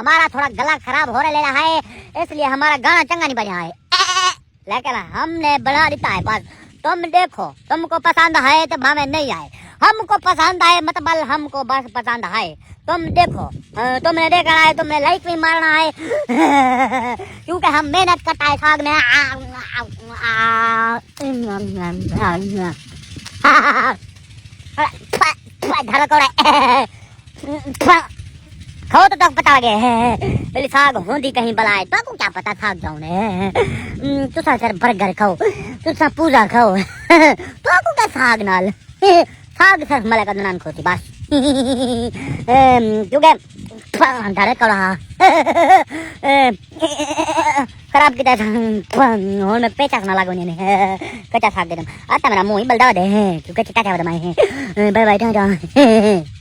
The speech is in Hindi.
हमारा थोड़ा गला खराब हो रहा है, इसलिए हमारा गाना चंगा नहीं बजा है, लेकिन हमने बना देता है। बस तुम देखो, तुमको पसंद है तो हमें नहीं आए, हमको पसंद आए मतलब हमको बस पसंद है। तुम देखो, तुमने देखना है, तुमने लाइक भी मारना है क्योंकि हम मेहनत करता है साग में। खाओ तो पता लगे पहले साग होंदी कहीं बलाए तो क्या पता साग जाऊँ ने तुसा सर बर्गर खाओ, तुसा पूजा खाओ तो क्या साग नाल साग सर मला का नान खोती बस क्योंकि धरे कड़ा खराब की हूँ मैं पेचा ना लागो नहीं कच्चा साग दे आता मेरा मुँह ही बलदा दे क्योंकि चिट्टा क्या बदमाए हैं बाय बाय।